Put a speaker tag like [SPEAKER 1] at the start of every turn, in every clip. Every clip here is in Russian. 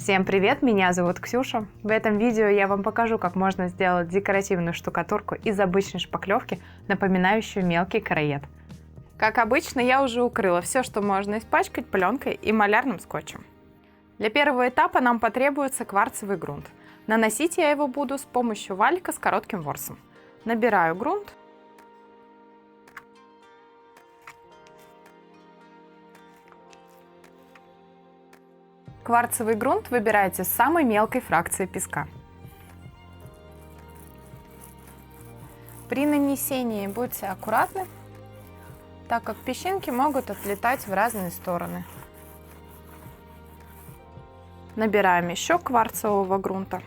[SPEAKER 1] Всем привет, меня зовут Ксюша. В этом видео я вам покажу, как можно сделать декоративную штукатурку из обычной шпаклевки, напоминающую мелкий короед. Как обычно, я уже укрыла все, что можно испачкать, пленкой и малярным скотчем. Для первого этапа нам потребуется кварцевый грунт. Наносить я его буду с помощью валика с коротким ворсом. Набираю грунт. Кварцевый грунт выбирайте с самой мелкой фракции песка. При нанесении будьте аккуратны, так как песчинки могут отлетать в разные стороны. Набираем еще кварцевого грунта.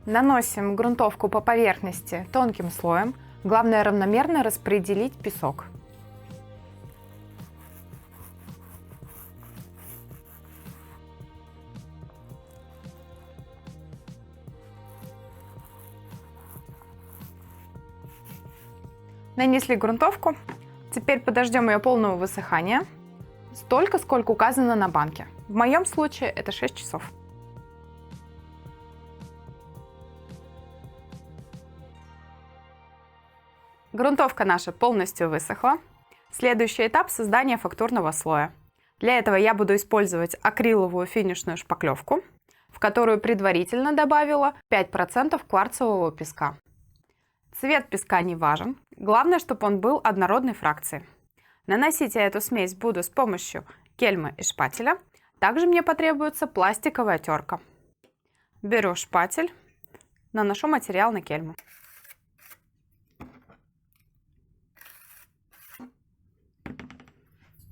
[SPEAKER 1] Наносим грунтовку по поверхности тонким слоем. Главное равномерно распределить песок. Нанесли грунтовку. Теперь подождем ее полного высыхания. Столько, сколько указано на банке. В моем случае это 6 часов. Грунтовка наша полностью высохла. Следующий этап — создания фактурного слоя. Для этого я буду использовать акриловую финишную шпаклевку, в которую предварительно добавила 5% кварцевого песка. Цвет песка не важен, главное, чтобы он был однородной фракции. Наносить я эту смесь буду с помощью кельмы и шпателя. Также мне потребуется пластиковая терка. Беру шпатель, наношу материал на кельму.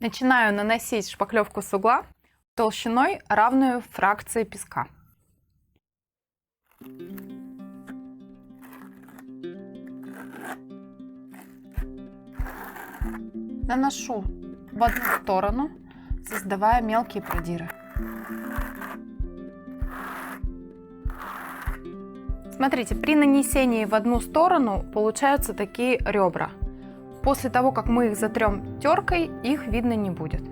[SPEAKER 1] Начинаю наносить шпаклевку с угла толщиной, равную фракции песка. Наношу в одну сторону, создавая мелкие продиры. Смотрите, при нанесении в одну сторону получаются такие ребра. После того, как мы их затрем теркой, их видно не будет.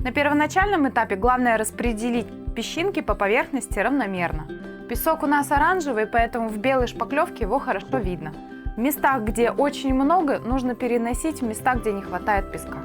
[SPEAKER 1] На первоначальном этапе главное распределить песчинки по поверхности равномерно. Песок у нас оранжевый, поэтому в белой шпаклевке его хорошо видно. В местах, где очень много, нужно переносить в места, где не хватает песка.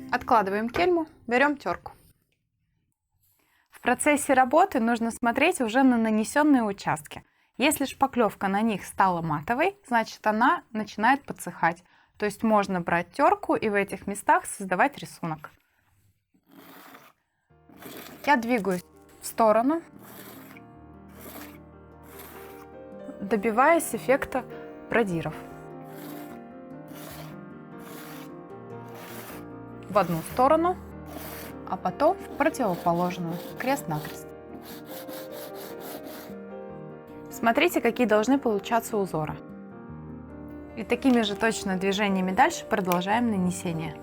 [SPEAKER 1] Откладываем кельму, берем терку. В процессе работы нужно смотреть уже на нанесенные участки. Если шпаклевка на них стала матовой, значит она начинает подсыхать. То есть можно брать терку и в этих местах создавать рисунок. Я двигаюсь в сторону, добиваясь эффекта продиров. В одну сторону, а потом в противоположную, крест-накрест. Смотрите, какие должны получаться узоры. И такими же точно движениями дальше продолжаем нанесение.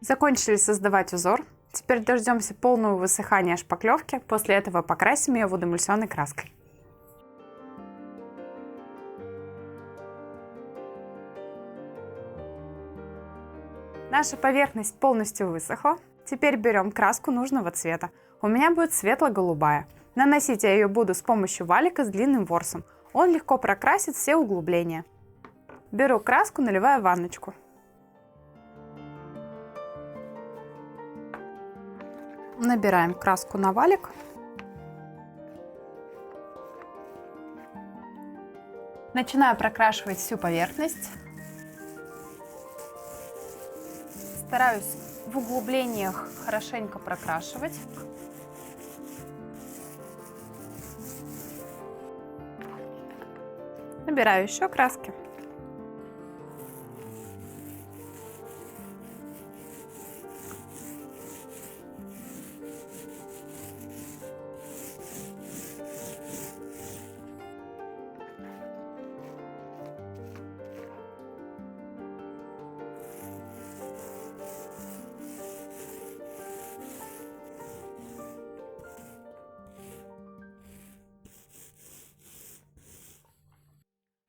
[SPEAKER 1] Закончили создавать узор. Теперь дождемся полного высыхания шпаклевки. После этого покрасим ее водоэмульсионной краской. Наша поверхность полностью высохла. Теперь берем краску нужного цвета. У меня будет светло-голубая. Наносить я ее буду с помощью валика с длинным ворсом. Он легко прокрасит все углубления. Беру краску, наливаю в ванночку. Набираем краску на валик. Начинаю прокрашивать всю поверхность. Стараюсь в углублениях хорошенько прокрашивать. Набираю еще краски.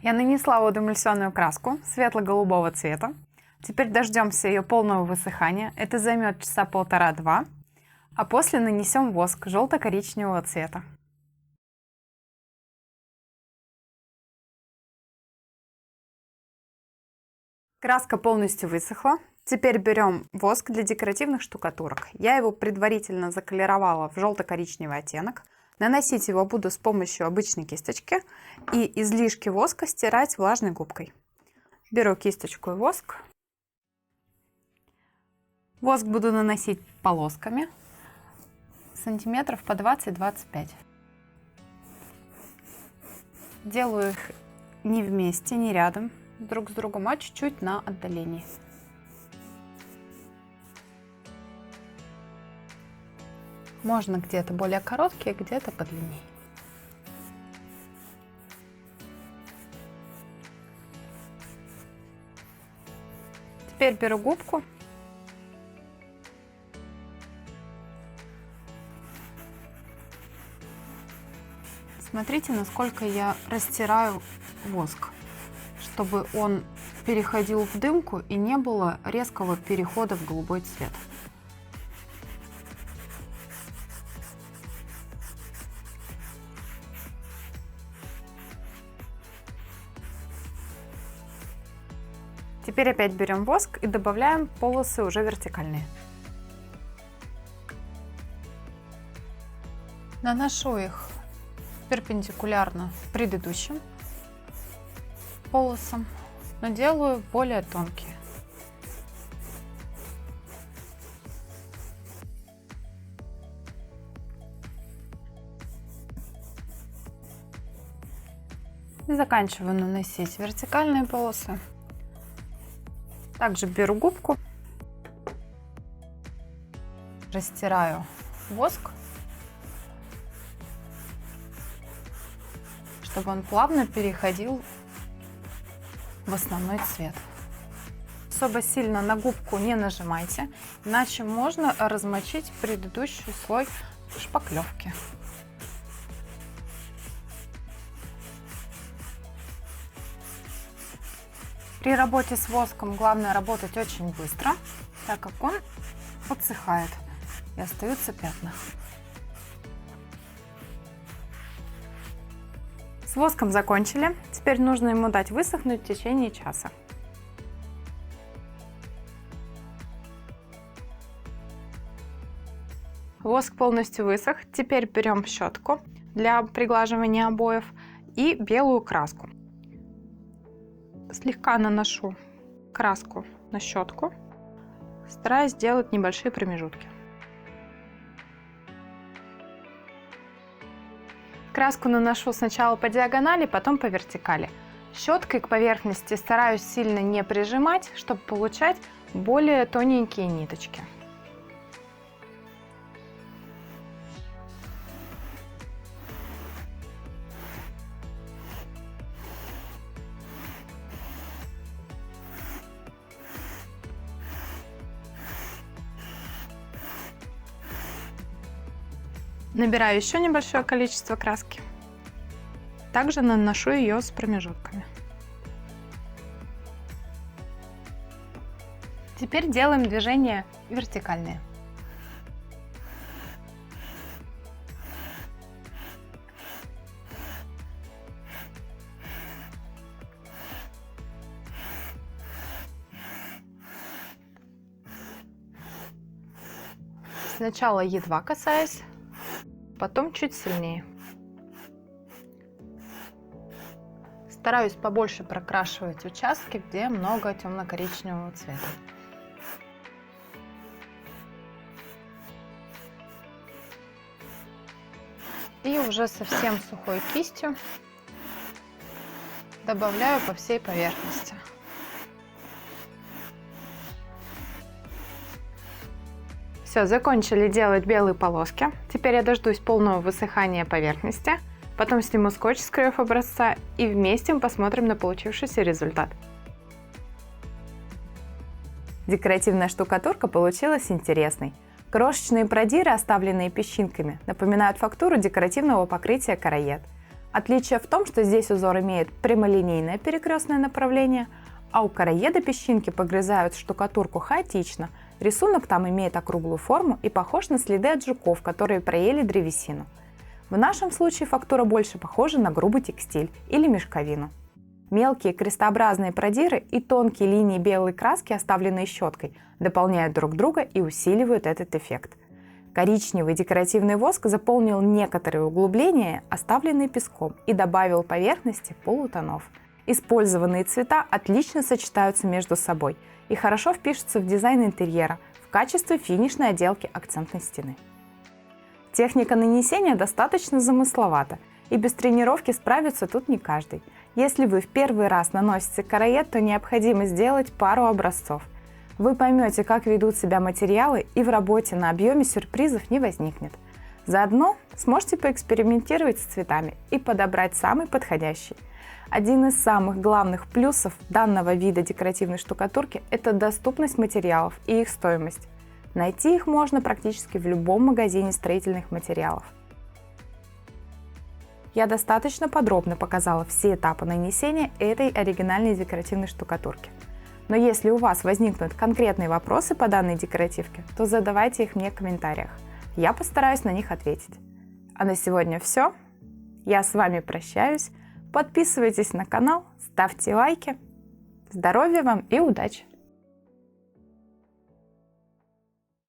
[SPEAKER 1] Я нанесла водоэмульсионную краску светло-голубого цвета. Теперь дождемся ее полного высыхания. Это займет часа 1,5-2. А после нанесем воск желто-коричневого цвета. Краска полностью высохла. Теперь берем воск для декоративных штукатурок. Я его предварительно заколеровала в желто-коричневый оттенок. Наносить его буду с помощью обычной кисточки и излишки воска стирать влажной губкой. Беру кисточку и воск. Воск буду наносить полосками, сантиметров по 20-25. Делаю их не вместе, не рядом, друг с другом, а чуть-чуть на отдалении. Можно где-то более короткие, где-то подлиннее. Теперь беру губку. Смотрите, насколько я растираю воск, чтобы он переходил в дымку и не было резкого перехода в голубой цвет. Теперь опять берем воск и добавляем полосы уже вертикальные. Наношу их перпендикулярно предыдущим полосам, но делаю более тонкие. И заканчиваю наносить вертикальные полосы. Также беру губку, растираю воск, чтобы он плавно переходил в основной цвет. Особо сильно на губку не нажимайте, иначе можно размочить предыдущий слой шпаклевки. При работе с воском главное работать очень быстро, так как он подсыхает и остаются пятна. С воском закончили. Теперь нужно ему дать высохнуть в течение часа. Воск полностью высох. Теперь берем щетку для приглаживания обоев и белую краску. Слегка наношу краску на щетку, стараюсь сделать небольшие промежутки. Краску наношу сначала по диагонали, потом по вертикали. Щеткой к поверхности стараюсь сильно не прижимать, чтобы получать более тоненькие ниточки. Набираю еще небольшое количество краски. Также наношу ее с промежутками.
[SPEAKER 2] Теперь делаем движения вертикальные. Сначала едва касаюсь, потом чуть сильнее. Стараюсь побольше прокрашивать участки, где много темно-коричневого цвета. И уже совсем сухой кистью добавляю по всей поверхности.
[SPEAKER 1] Все, закончили делать белые полоски. Теперь я дождусь полного высыхания поверхности, потом сниму скотч с краев образца и вместе мы посмотрим на получившийся результат. Декоративная штукатурка получилась интересной. Крошечные продиры, оставленные песчинками, напоминают фактуру декоративного покрытия караед. Отличие в том, что здесь узор имеет прямолинейное перекрестное направление, а у караеда песчинки погрызают штукатурку хаотично. Рисунок там имеет округлую форму и похож на следы от жуков, которые проели древесину. В нашем случае фактура больше похожа на грубый текстиль или мешковину. Мелкие крестообразные продиры и тонкие линии белой краски, оставленные щеткой, дополняют друг друга и усиливают этот эффект. Коричневый декоративный воск заполнил некоторые углубления, оставленные песком, и добавил поверхности полутонов. Использованные цвета отлично сочетаются между собой и хорошо впишутся в дизайн интерьера в качестве финишной отделки акцентной стены. Техника нанесения достаточно замысловата, и без тренировки справится тут не каждый. Если вы в первый раз наносите караед, то необходимо сделать пару образцов. Вы поймете, как ведут себя материалы, и в работе на объеме сюрпризов не возникнет. Заодно сможете поэкспериментировать с цветами и подобрать самый подходящий. Один из самых главных плюсов данного вида декоративной штукатурки – это доступность материалов и их стоимость. Найти их можно практически в любом магазине строительных материалов. Я достаточно подробно показала все этапы нанесения этой оригинальной декоративной штукатурки. Но если у вас возникнут конкретные вопросы по данной декоративке, то задавайте их мне в комментариях. Я постараюсь на них ответить. А на сегодня все. Я с вами прощаюсь. Подписывайтесь на канал, ставьте лайки. Здоровья вам и удачи!